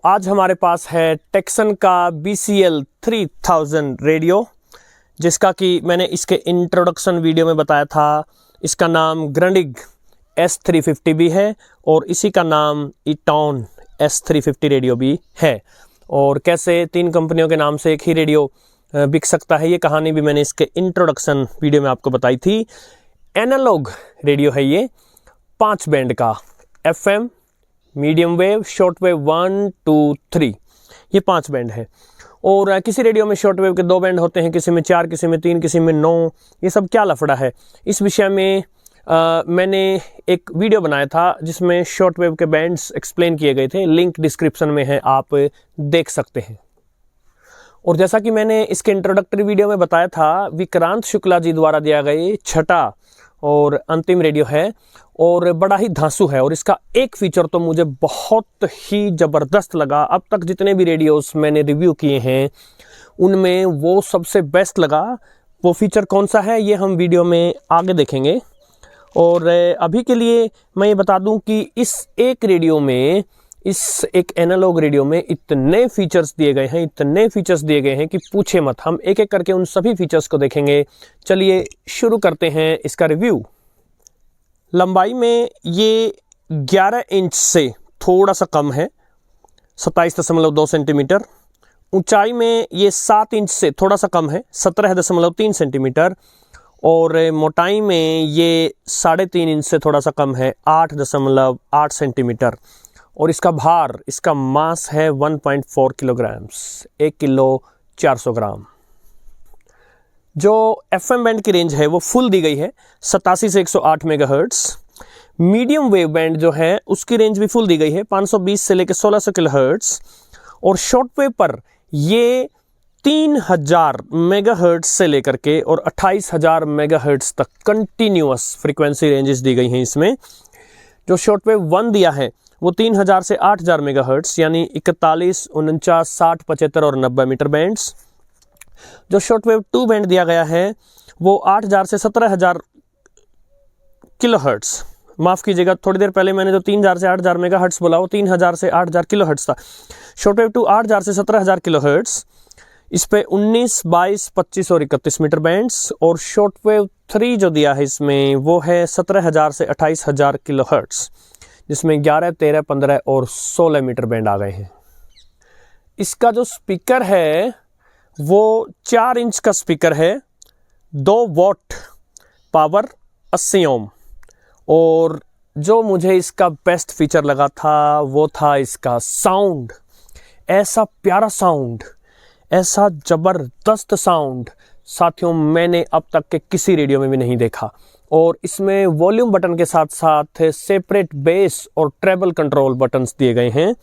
आज हमारे पास है टेक्सन का BCL 3000 रेडियो, जिसका कि मैंने इसके इंट्रोडक्शन वीडियो में बताया था। इसका नाम ग्रंडिग S350 भी है और इसी का नाम इटॉन S350 रेडियो भी है। और कैसे तीन कंपनियों के नाम से एक ही रेडियो बिक सकता है, ये कहानी भी मैंने इसके इंट्रोडक्शन वीडियो में आपको बताई थी। एनालॉग रेडियो है ये, 5 बैंड का, FM, medium wave, short wave 1, 2, 3, ये 5 बैंड है। और किसी रेडियो में शॉर्ट वेव के 2 बैंड होते हैं, किसी में 4, किसी में 3, किसी में 9। ये सब क्या लफड़ा है, इस विषय में मैंने एक वीडियो बनाया था जिसमें शॉर्ट वेव के बैंड्स एक्सप्लेन किए गए थे। लिंक डिस्क्रिप्शन में है, आप देख सकते हैं। और जैसा कि मैंने इसके इंट्रोडक्टरी वीडियो में बताया था, विक्रांत शुक्ला जी द्वारा दिया गया छठा और अंतिम रेडियो है और बड़ा ही धांसू है। और इसका एक फीचर तो मुझे बहुत ही ज़बरदस्त लगा। अब तक जितने भी रेडियोस मैंने रिव्यू किए हैं उनमें वो सबसे बेस्ट लगा। वो फीचर कौन सा है ये हम वीडियो में आगे देखेंगे। और अभी के लिए मैं ये बता दूं कि इस एक एनालॉग रेडियो में इतने फीचर्स दिए गए हैं कि पूछे मत। हम एक एक करके उन सभी फीचर्स को देखेंगे। चलिए शुरू करते हैं इसका रिव्यू। लंबाई में ये 11 इंच से थोड़ा सा कम है, 27.2 सेंटीमीटर। ऊंचाई में ये 7 इंच से थोड़ा सा कम है, 17.3 सेंटीमीटर। और मोटाई में ये 3.5 इंच से थोड़ा सा कम है, 8.8 सेंटीमीटर। और इसका भार, इसका मास है 1.4 किलोग्राम्स, 1 किलो 400 ग्राम। जो FM बैंड की रेंज है वो फुल दी गई है, 87 से 108 मेगाहर्ट्ज। मीडियम वेव बैंड जो है उसकी रेंज भी फुल दी गई है, 520 से लेकर 1600 किलोहर्ट्ज। और शॉर्ट वेव पर ये 3000 मेगाहर्ट्ज से लेकर के और 28000 मेगाहर्ट्ज तक कंटिन्यूअस फ्रीक्वेंसी रेंजेस दी गई हैं इसमें। जो शॉर्ट वेव 1 दिया है वो 3000 से 8000 मेगाहर्ट्ज, यानी 41, 49, 60, 75 और 90 मीटर बैंड्स। जो शॉर्ट वेव 2 बैंड दिया गया है वो 8000 से 17000 किलोहर्ट्ज। माफ कीजिएगा, थोड़ी देर पहले मैंने जो 3000 से 8000 मेगाहर्ट्ज बोला वो 3000 से 8000 किलोहर्ट्ज था। शॉर्ट वेव 2 8000 से 17000 किलोहर्ट्ज। इस पे 19, 22, 25 और 31 मीटर बैंड्स। और शॉर्ट वेव 3 जो दिया है इसमें वो है 17000 से 28000 किलोहर्ट्ज, जिसमें 11, 13, 15 और 16 मीटर बैंड आ गए हैं। इसका जो स्पीकर है वो 4 इंच का स्पीकर है, 2 वॉट पावर, 80 ओम। और जो मुझे इसका बेस्ट फीचर लगा था वो था इसका साउंड। ऐसा प्यारा साउंड, ऐसा जबरदस्त साउंड साथियों मैंने अब तक के किसी रेडियो में भी नहीं देखा। और इसमें वॉल्यूम बटन के साथ साथ सेपरेट बेस और ट्रेबल कंट्रोल बटन्स दिए गए हैं।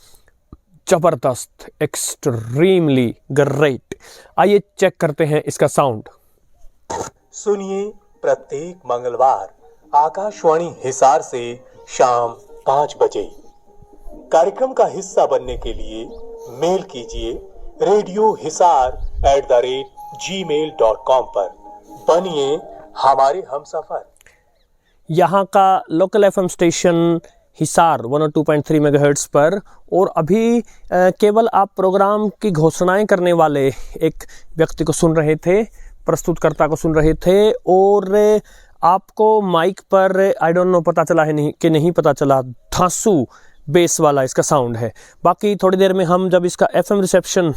जबरदस्त, एक्सट्रीमली ग्रेट। आइए चेक करते हैं इसका साउंड। सुनिए प्रत्येक मंगलवार आकाशवाणी हिसार से शाम 5 बजे। कार्यक्रम का हिस्सा बनने के लिए मेल कीजिए radiohisar@gmail.com पर। बनिए हमारे हमसफर। यहाँ का local FM station Hisar 102.3 megahertz पर। और अभी केवल आप प्रोग्राम की घोषणाएं करने वाले एक व्यक्ति को सुन रहे थे, प्रस्तुतकर्ता को सुन रहे थे। और आपको माइक पर आई डोंट नो पता चला है नहीं पता चला, धांसू बेस वाला इसका साउंड है। बाकी थोड़ी देर में हम जब इसका FM रिसेप्शन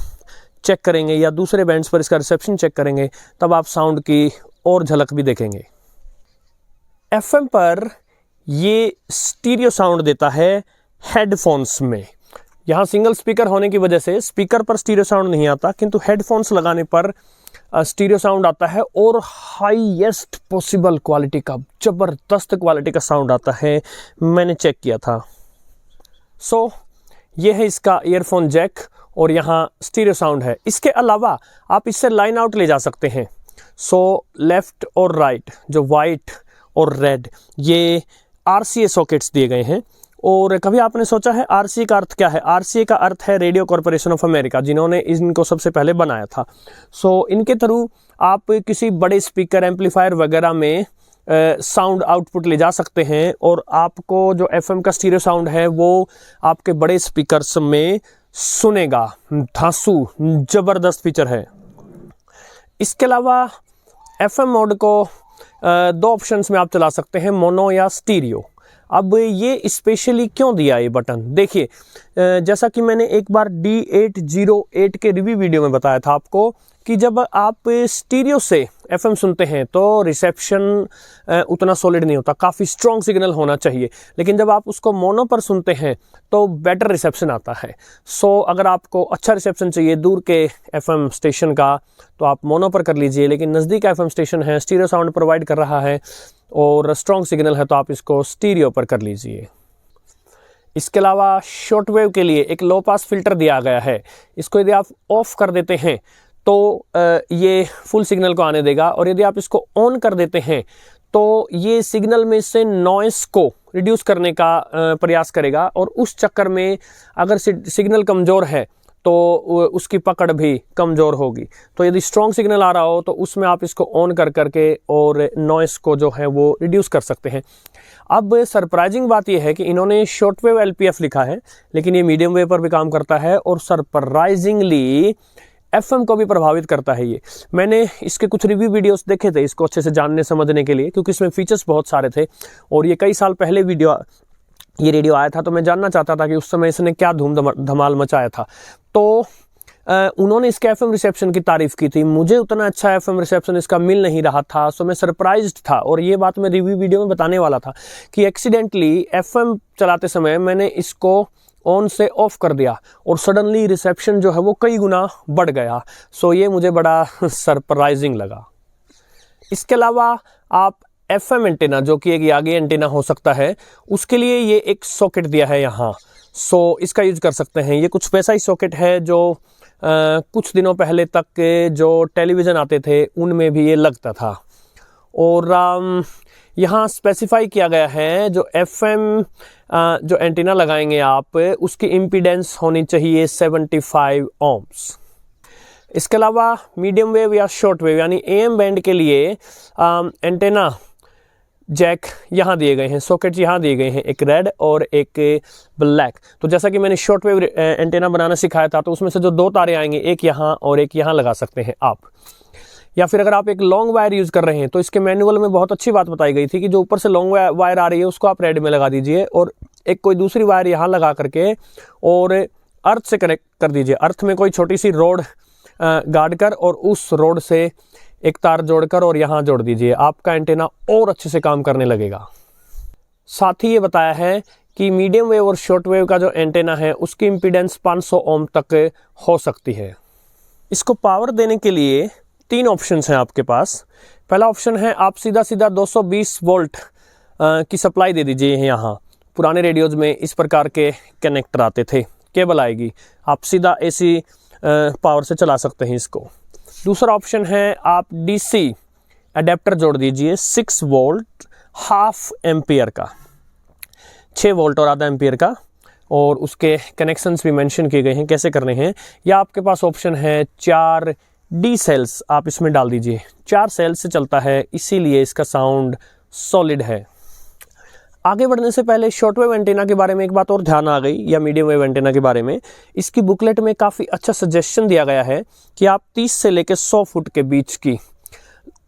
चेक करेंगे या दूसरे बैंड्स पर इसका रिसेप्शन चेक करेंगे तब आप साउंड की और झलक भी देखेंगे। FM पर ये स्टीरियो साउंड देता है हेडफोन्स में। यहाँ सिंगल स्पीकर होने की वजह से स्पीकर पर स्टीरियो साउंड नहीं आता, किंतु हेडफोन्स लगाने पर स्टीरियो साउंड आता है और हाईएस्ट पॉसिबल क्वालिटी का, जबरदस्त क्वालिटी का साउंड आता है। मैंने चेक किया था। सो ये है इसका ईयरफोन जैक और यहाँ स्टीरियो साउंड है। इसके अलावा आप इससे लाइन आउट ले जा सकते हैं। सो लेफ्ट और राइट, जो वाइट और रेड, ये RCA सॉकेट्स दिए गए हैं। और कभी आपने सोचा है RCA का अर्थ क्या है? RCA का अर्थ है रेडियो कॉर्पोरेशन ऑफ अमेरिका, जिन्होंने इनको सबसे पहले बनाया था। सो इनके थ्रू आप किसी बड़े स्पीकर, एम्पलीफायर वगैरह में साउंड आउटपुट ले जा सकते हैं और आपको जो FM का स्टीरियो साउंड है वो आपके बड़े स्पीकर्स में सुनेगा। धांसू जबरदस्त फीचर है। इसके अलावा FM मोड को दो ऑप्शंस में आप चला सकते हैं, मोनो या स्टीरियो। अब ये स्पेशली क्यों दिया ये बटन, देखिए जैसा कि मैंने एक बार D808 के रिव्यू वीडियो में बताया था आपको कि जब आप स्टीरियो से FM सुनते हैं तो रिसेप्शन उतना सॉलिड नहीं होता, काफ़ी स्ट्रॉन्ग सिग्नल होना चाहिए, लेकिन जब आप उसको मोनो पर सुनते हैं तो बेटर रिसेप्शन आता है। सो अगर आपको अच्छा रिसेप्शन चाहिए दूर के FM स्टेशन का तो आप मोनो पर कर लीजिए, लेकिन नज़दीक FM स्टेशन है, स्टीरियो साउंड प्रोवाइड कर रहा है और स्ट्रॉन्ग सिग्नल है तो आप इसको स्टीरियो पर कर लीजिए। इसके अलावा शॉर्ट वेव के लिए एक लो पास फिल्टर दिया गया है। इसको यदि आप ऑफ कर देते हैं तो ये फुल सिग्नल को आने देगा, और यदि आप इसको ऑन कर देते हैं तो ये सिग्नल में से नॉइस को रिड्यूस करने का प्रयास करेगा, और उस चक्कर में अगर सिग्नल कमज़ोर है तो उसकी पकड़ भी कमज़ोर होगी। तो यदि स्ट्रॉन्ग सिग्नल आ रहा हो तो उसमें आप इसको ऑन कर करके और नॉइस को जो है वो रिड्यूस कर सकते हैं। अब सरप्राइजिंग बात यह है कि इन्होंने शॉर्ट वेव LPF लिखा है, लेकिन ये मीडियम वेव पर भी काम करता है और सरप्राइजिंगली FM को भी प्रभावित करता है। ये मैंने इसके कुछ रिव्यू वीडियोस देखे थे इसको अच्छे से जानने समझने के लिए, क्योंकि इसमें फीचर्स बहुत सारे थे और ये कई साल पहले ये रेडियो आया था, तो मैं जानना चाहता था कि उस समय इसने क्या धूम धमाल मचाया था। तो उन्होंने इसके FM रिसेप्शन की तारीफ़ की थी। मुझे उतना अच्छा FM रिसेप्शन इसका मिल नहीं रहा था, सो मैं सरप्राइज्ड था, और ये बात मैं रिव्यू वीडियो में बताने वाला था कि एक्सीडेंटली FM चलाते समय मैंने इसको ऑन से ऑफ कर दिया और सडनली रिसेप्शन जो है वो कई गुना बढ़ गया। सो ये मुझे बड़ा सरप्राइजिंग लगा। इसके अलावा आप FM एंटेना, जो कि एक आगे एंटेना हो सकता है, उसके लिए ये एक सॉकेट दिया है यहाँ। सो इसका यूज कर सकते हैं। ये कुछ वैसा ही सॉकेट है जो कुछ दिनों पहले तक के जो टेलीविज़न आते थे उनमें भी ये लगता था। और यहाँ स्पेसिफाई किया गया है जो FM जो एंटीना लगाएंगे आप, उसकी इम्पीडेंस होनी चाहिए 75 ohms। इसके अलावा मीडियम वेव या शॉर्ट वेव यानी AM बैंड के लिए एंटेना जैक यहाँ दिए गए हैं, सॉकेट यहाँ दिए गए हैं, एक रेड और एक ब्लैक। तो जैसा कि मैंने शॉर्ट वेव एंटेना बनाना सिखाया था, तो उसमें से जो दो तारे आएंगे, एक यहाँ और एक यहाँ लगा सकते हैं आप। या फिर अगर आप एक लॉन्ग वायर यूज़ कर रहे हैं तो इसके मैनुअल में बहुत अच्छी बात बताई गई थी कि जो ऊपर से लॉन्ग वायर आ रही है उसको आप रेड में लगा दीजिए और एक कोई दूसरी वायर यहाँ लगा करके और अर्थ से कनेक्ट कर दीजिए। अर्थ में कोई छोटी सी रोड गाड़ कर और उस रोड से एक तार जोड़कर और यहाँ जोड़ दीजिए, आपका एंटेना और अच्छे से काम करने लगेगा। साथ ही ये बताया है कि मीडियम वेव और शॉर्ट वेव का जो एंटेना है उसकी इम्पीडेंस 500 ओम तक हो सकती है। इसको पावर देने के लिए 3 ऑप्शंस हैं आपके पास। पहला ऑप्शन है आप सीधा 220 वोल्ट की सप्लाई दे दीजिए। यहाँ पुराने रेडियोज़ में इस प्रकार के कनेक्टर आते थे, केबल आएगी, आप सीधा AC पावर से चला सकते हैं इसको। दूसरा ऑप्शन है आप DC अडेप्टर जोड़ दीजिए 6 वोल्ट हाफ एम्पियर का, 6 वोल्ट और आधा एम्पियर का, और उसके कनेक्शंस भी मेंशन किए गए हैं कैसे करने हैं। या आपके पास ऑप्शन है 4 D सेल्स, आप इसमें डाल दीजिए। 4 सेल्स से चलता है, इसीलिए इसका साउंड सॉलिड है। आगे बढ़ने से पहले शॉर्ट वेव एंटेना के बारे में एक बात और ध्यान आ गई, या मीडियम वेव एंटेना के बारे में। इसकी बुकलेट में काफ़ी अच्छा सजेशन दिया गया है कि आप 30 से लेकर 100 फुट के बीच की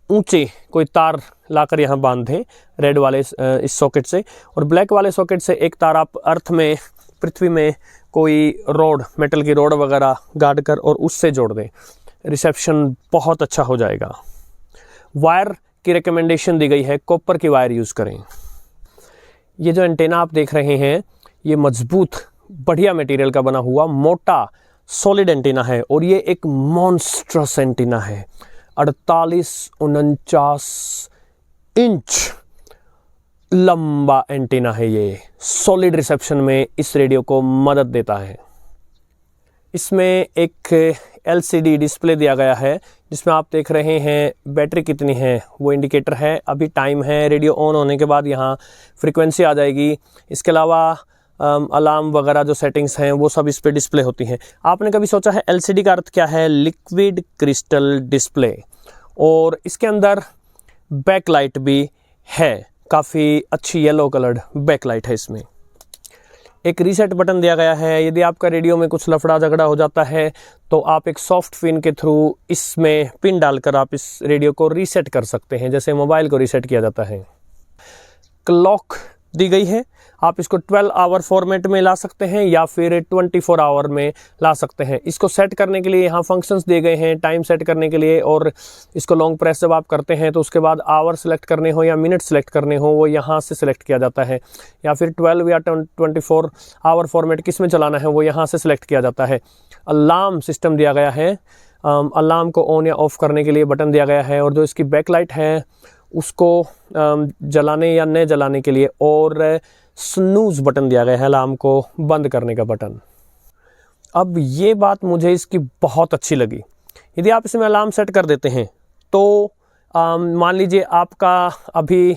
ऊंचे कोई तार लाकर यहाँ बांध दें, रेड वाले इस सॉकेट से, और ब्लैक वाले सॉकेट से एक तार आप अर्थ में, पृथ्वी में कोई रोड, मेटल की रोड वगैरह गाड़ कर और उससे जोड़ दें। रिसेप्शन बहुत अच्छा हो जाएगा। वायर की रिकमेंडेशन दी गई है, कॉपर की वायर यूज़ करें। ये जो एंटेना आप देख रहे हैं ये मजबूत बढ़िया मटेरियल का बना हुआ मोटा सॉलिड एंटेना है, और ये एक मॉन्स्ट्रस एंटेना है। 48-49 इंच लंबा एंटेना है। ये सॉलिड रिसेप्शन में इस रेडियो को मदद देता है। इसमें एक LCD डिस्प्ले दिया गया है जिसमें आप देख रहे हैं बैटरी कितनी है वो इंडिकेटर है, अभी टाइम है। रेडियो ऑन होने के बाद यहाँ फ्रीक्वेंसी आ जाएगी। इसके अलावा अलार्म वगैरह जो सेटिंग्स हैं वो सब इस पे डिस्प्ले होती हैं। आपने कभी सोचा है LCD का अर्थ क्या है? Liquid crystal display. और इसके अंदर बैकलाइट भी है, काफ़ी अच्छी येलो कलर्ड बैकलाइट है इसमें। एक रीसेट बटन दिया गया है। यदि आपका रेडियो में कुछ लफड़ा झगड़ा हो जाता है तो आप एक सॉफ्ट पिन के थ्रू इसमें पिन डालकर आप इस रेडियो को रीसेट कर सकते हैं, जैसे मोबाइल को रीसेट किया जाता है। क्लॉक दी गई है, आप इसको 12 आवर फॉर्मेट में ला सकते हैं या फिर 24 आवर में ला सकते हैं। इसको सेट करने के लिए यहाँ फंक्शंस दिए गए हैं टाइम सेट करने के लिए, और इसको लॉन्ग प्रेस जब आप करते हैं तो उसके बाद आवर सेलेक्ट करने हो या मिनट सेलेक्ट करने हो वो यहाँ से सिलेक्ट किया जाता है, या फिर 12 या 24 आवर फॉर्मेट किस में चलाना है वो यहाँ से सिलेक्ट किया जाता है। अलार्म सिस्टम दिया गया है, अलार्म को ऑन या ऑफ करने के लिए बटन दिया गया है, और जो इसकी बैकलाइट है उसको जलाने या न जलाने के लिए, और स्नूज बटन दिया गया है अलार्म को बंद करने का बटन। अब ये बात मुझे इसकी बहुत अच्छी लगी। यदि आप इसमें अलार्म सेट कर देते हैं तो मान लीजिए आपका अभी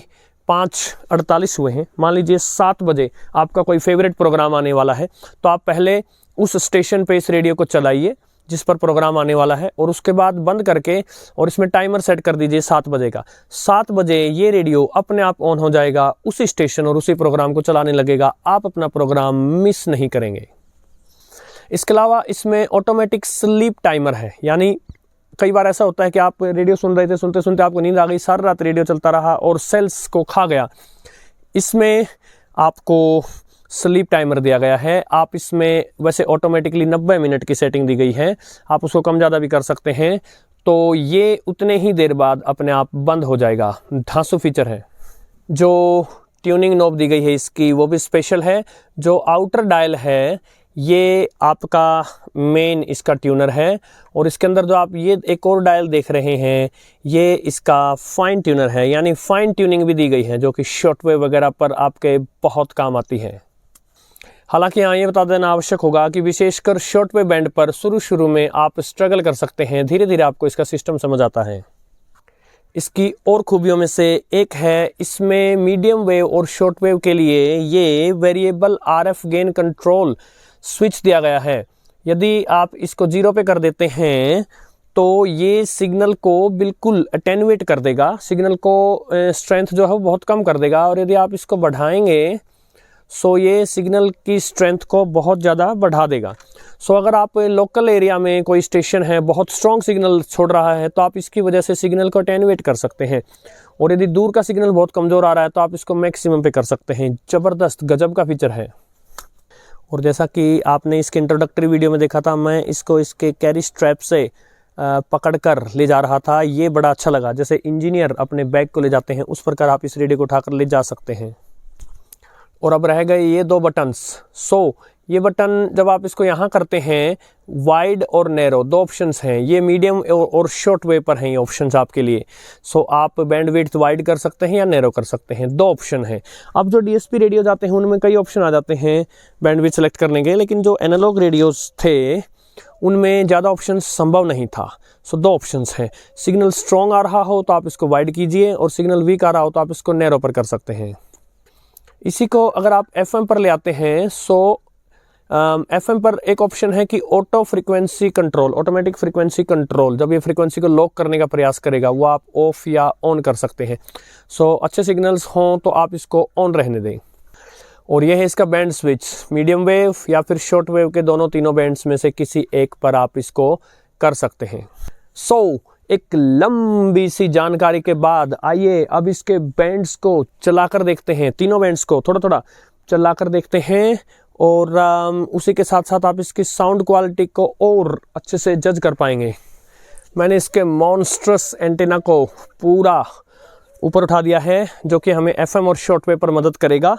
5:48 हुए हैं, मान लीजिए 7 बजे आपका कोई फेवरेट प्रोग्राम आने वाला है, तो आप पहले उस स्टेशन पे इस रेडियो को चलाइए जिस पर प्रोग्राम आने वाला है, और उसके बाद बंद करके और इसमें टाइमर सेट कर दीजिए 7 बजे का। 7 बजे ये रेडियो अपने आप ऑन हो जाएगा, उसी स्टेशन और उसी प्रोग्राम को चलाने लगेगा, आप अपना प्रोग्राम मिस नहीं करेंगे। इसके अलावा इसमें ऑटोमेटिक स्लीप टाइमर है, यानी कई बार ऐसा होता है कि आप रेडियो सुन रहे थे, सुनते सुनते आपको नींद आ गई, सारी रात रेडियो चलता रहा और सेल्स को खा गया। इसमें आपको स्लीप टाइमर दिया गया है। आप इसमें वैसे ऑटोमेटिकली 90 मिनट की सेटिंग दी गई है, आप उसको कम ज़्यादा भी कर सकते हैं, तो ये उतने ही देर बाद अपने आप बंद हो जाएगा। धांसू फीचर है। जो ट्यूनिंग नॉब दी गई है इसकी वो भी स्पेशल है। जो आउटर डायल है ये आपका मेन इसका ट्यूनर है, और इसके अंदर जो आप ये एक और डायल देख रहे हैं ये इसका फाइन ट्यूनर है, यानी फाइन ट्यूनिंग भी दी गई है जो कि शॉर्टवेव वगैरह पर आपके बहुत काम आती है। हालांकि यहाँ ये बता देना आवश्यक होगा कि विशेषकर शॉर्टवेव बैंड पर शुरू में आप स्ट्रगल कर सकते हैं, धीरे धीरे आपको इसका सिस्टम समझ आता है। इसकी और खूबियों में से एक है इसमें मीडियम वेव और शॉर्ट वेव के लिए ये variable RF gain control switch दिया गया है। यदि आप इसको 0 पे कर देते हैं तो ये सिग्नल को बिल्कुल अटेन्यूएट कर देगा, सिग्नल को स्ट्रेंथ जो है वो बहुत कम कर देगा, और यदि आप इसको बढ़ाएंगे सो ये सिग्नल की स्ट्रेंथ को बहुत ज़्यादा बढ़ा देगा। सो अगर आप लोकल एरिया में कोई स्टेशन है बहुत स्ट्रॉन्ग सिग्नल छोड़ रहा है तो आप इसकी वजह से सिग्नल को अटेन्यूएट कर सकते हैं, और यदि दूर का सिग्नल बहुत कमज़ोर आ रहा है तो आप इसको मैक्सिमम पे कर सकते हैं। ज़बरदस्त गजब का फीचर है। और जैसा कि आपने इसके इंट्रोडक्टरी वीडियो में देखा था, मैं इसको इसके कैरी स्ट्रैप से पकड़ कर ले जा रहा था, ये बड़ा अच्छा लगा। जैसे इंजीनियर अपने बैग को ले जाते हैं उस प्रकार आप इस रेडियो को उठाकर ले जा सकते हैं। और अब रह गए ये 2 बटन्स। सो ये बटन जब आप इसको यहाँ करते हैं, वाइड और नैरो 2 ऑप्शंस हैं, ये मीडियम और शॉर्ट वेव पर हैं ये ऑप्शंस आपके लिए। सो आप बैंड विड्थ वाइड कर सकते हैं या नैरो कर सकते हैं, 2 ऑप्शन हैं। अब जो DSP रेडियो जाते हैं उनमें कई ऑप्शन आ जाते हैं बैंड विड्थ सेलेक्ट करने के, लेकिन जो एनालॉग रेडियोस थे उनमें ज़्यादा ऑप्शन संभव नहीं था। सो 2 ऑप्शंस हैं, सिग्नल स्ट्रॉन्ग आ रहा हो तो आप इसको वाइड कीजिए, और सिग्नल वीक आ रहा हो तो आप इसको नैरो पर कर सकते हैं। इसी को अगर आप FM पर ले आते हैं सो FM पर एक ऑप्शन है कि auto frequency control, automatic frequency control. जब ये फ्रीक्वेंसी को लॉक करने का प्रयास करेगा वो आप ऑफ या ऑन कर सकते हैं। सो अच्छे सिग्नल्स हों तो आप इसको ऑन रहने दें। और यह है इसका बैंड स्विच, मीडियम वेव या फिर शॉर्ट वेव के तीनों बैंड्स में से किसी एक पर आप इसको कर सकते हैं। सो एक लंबी सी जानकारी के बाद आइए अब इसके बैंड्स को चलाकर देखते हैं, तीनों बैंड्स को थोड़ा थोड़ा चलाकर देखते हैं, और उसी के साथ साथ आप इसकी साउंड क्वालिटी को और अच्छे से जज कर पाएंगे। मैंने इसके मॉन्स्ट्रस एंटेना को पूरा ऊपर उठा दिया है जो कि हमें FM और शॉर्ट वेव पर मदद करेगा,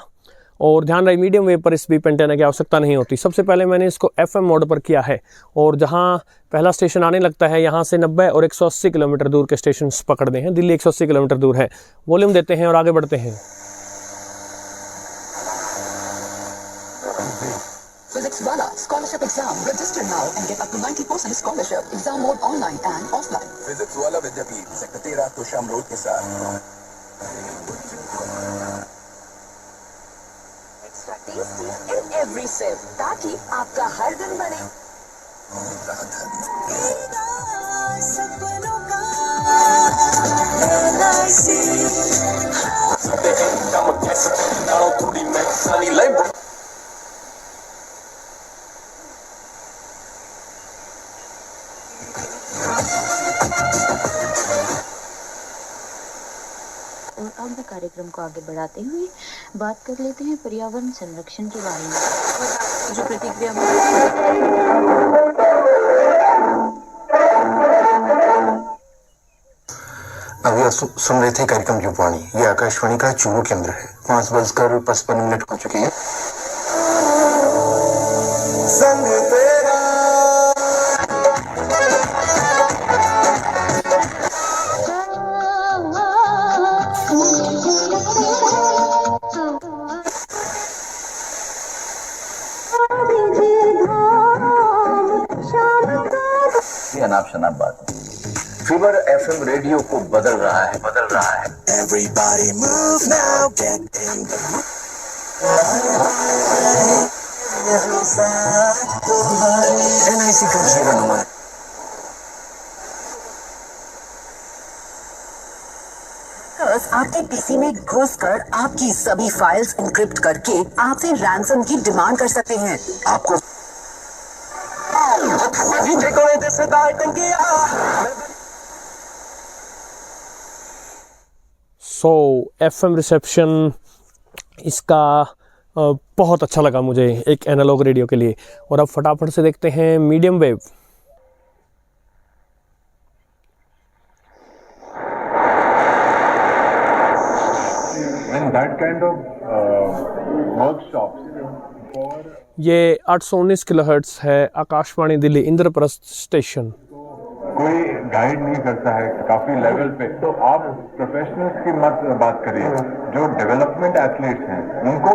और ध्यान रहे मीडियम वेव पर इस बीप एंटेना की आवश्यकता नहीं होती। सबसे पहले मैंने इसको FM मोड पर किया है, और जहां पहला स्टेशन आने लगता है यहाँ से 90 और 180 किलोमीटर दूर के स्टेशन पकड़ने हैं। दिल्ली 180 किलोमीटर दूर है। वॉल्यूम देते हैं और आगे बढ़ते हैं। Physics Wala Scholarship Exam. Register now and get up to 90% scholarship. Exam mode online and offline. Physics Wala Vidyapeeth sector 13 Tosham road के साथ। Extra tasty in every sip ताकि आपका हर दिन बने सपनों का LIC। अब कार्यक्रम को आगे बढ़ाते हुए बात कर लेते हैं पर्यावरण संरक्षण के बारे में। जो प्रतिक्रिया अभी आप सुन रहे थे कार्यक्रम युवाणी। ये आकाशवाणी का चूरू केंद्र है। 5:55 हो चुके हैं। संग तेरा अनाप शनाप बात। फीवर एफएम रेडियो को बदल रहा है। Everybody move now, get in the mood. NIC का जीवन उमंग। आपके पीसी में घुसकर आपकी सभी फाइल्स एन्क्रिप्ट करके आपसे रैंसम की डिमांड कर सकते हैं। आपको FM रिसेप्शन इसका बहुत अच्छा लगा मुझे एक एनालॉग रेडियो के लिए। और अब फटाफट से देखते हैं मीडियम वेव। ये 819 किलोहर्ट्ज़ है, आकाशवाणी दिल्ली इंद्रप्रस्थ स्टेशन। कोई गाइड नहीं करता है काफी लेवल पे, तो आप प्रोफेशनल्स की मत बात करिए। जो डेवलपमेंट एथलीट्स हैं उनको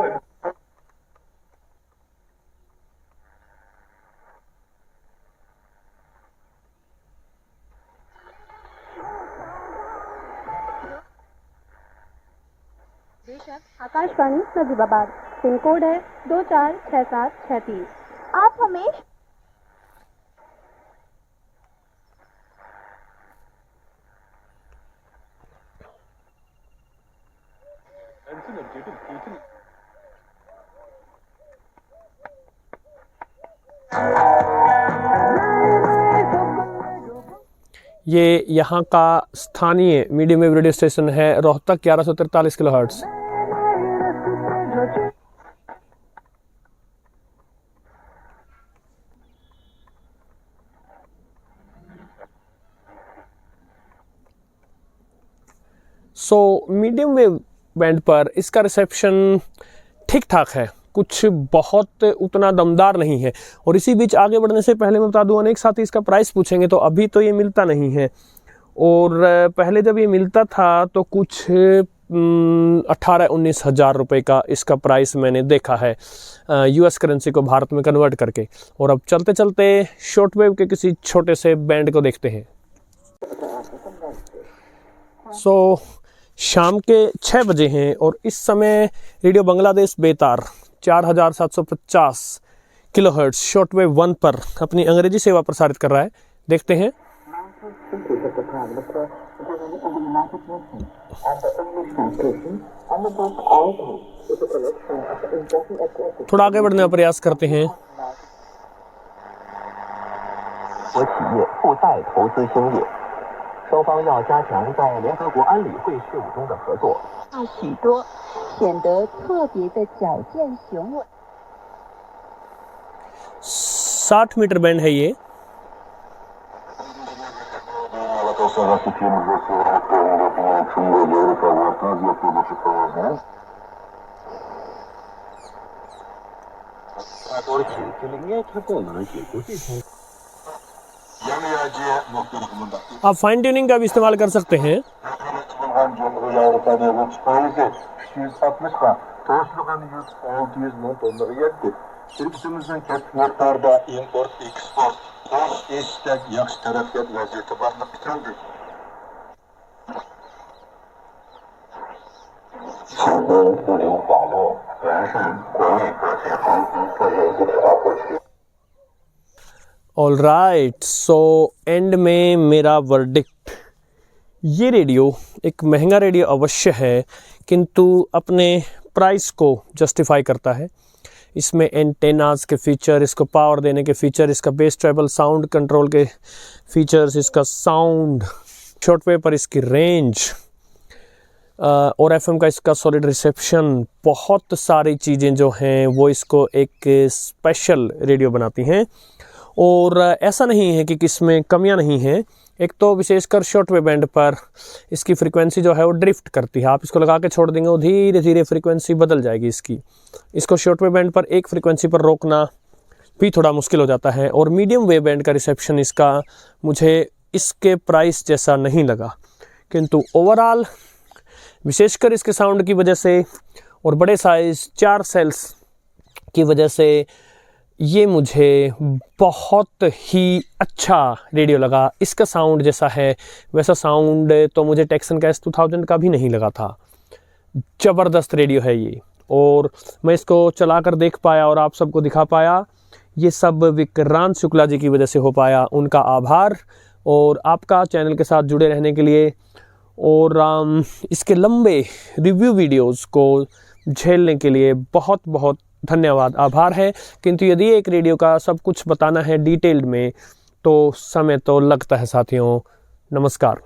आकाशवाणी नजीबाबाद, पिन कोड है 246736। आप हमें ये यहाँ का स्थानीय मीडियम वेव रेडियो स्टेशन है, Rohtak 1143 kilohertz. Medium wave band पर इसका रिसेप्शन ठीक ठाक है, कुछ बहुत उतना दमदार नहीं है। और इसी बीच आगे बढ़ने से पहले मैं बता दूं, अनेक साथी इसका प्राइस पूछेंगे तो अभी तो ये मिलता नहीं है। और पहले जब ये मिलता था तो कुछ 18-19 हज़ार रुपये का इसका प्राइस मैंने देखा है US करेंसी को भारत में कन्वर्ट करके। और अब चलते चलते शॉर्ट वेव के किसी छोटे से बैंड को देखते हैं। शाम के 6 बजे हैं और इस समय रेडियो बांग्लादेश बेतार 4750 किलोहर्ट्ज़ शॉर्ट वेव 1 पर अपनी अंग्रेजी सेवा प्रसारित कर रहा है। देखते हैं। थोड़ा आगे बढ़ने का प्रयास करते हैं। 双方要加强在联合国安理会事务中的合作，许多显得特别的矫健雄伟。 60 मीटर बैंड है ये। आप फाइन ट्यूनिंग का भी इस्तेमाल कर सकते हैं। ऑल राइट, सो एंड में मेरा वर्डिक्ट, ये रेडियो एक महंगा रेडियो अवश्य है किंतु अपने प्राइस को जस्टिफाई करता है। इसमें एंटेनाज के फीचर, इसको पावर देने के फीचर, इसका बेस ट्रेबल साउंड कंट्रोल के फीचर्स, इसका साउंड, शॉर्ट वेव पर इसकी रेंज और एफएम का इसका सॉलिड रिसेप्शन, बहुत सारी चीज़ें जो हैं वो इसको एक स्पेशल रेडियो बनाती हैं। और ऐसा नहीं है कि किसमें कमियां नहीं हैं। एक तो विशेषकर शॉर्ट वेव बैंड पर इसकी फ्रीक्वेंसी जो है वो ड्रिफ्ट करती है। आप इसको लगा के छोड़ देंगे वो धीरे धीरे फ्रीक्वेंसी बदल जाएगी इसको शॉर्ट वेव बैंड पर एक फ्रीक्वेंसी पर रोकना भी थोड़ा मुश्किल हो जाता है। और मीडियम वेव बैंड का रिसेप्शन इसका मुझे इसके प्राइस जैसा नहीं लगा, किंतु ओवरऑल विशेषकर इसके साउंड की वजह से और बड़े साइज़ 4 सेल्स की वजह से ये मुझे बहुत ही अच्छा रेडियो लगा। इसका साउंड जैसा है वैसा साउंड तो मुझे टेक्सन का S2000 का भी नहीं लगा था। ज़बरदस्त रेडियो है ये, और मैं इसको चला कर देख पाया और आप सबको दिखा पाया। ये सब विक्रांत शुक्ला जी की वजह से हो पाया, उनका आभार। और आपका चैनल के साथ जुड़े रहने के लिए और इसके लंबे रिव्यू वीडियोस को झेलने के लिए बहुत बहुत धन्यवाद, आभार है। किंतु यदि एक रेडियो का सब कुछ बताना है डिटेल्ड में तो समय तो लगता है साथियों। नमस्कार।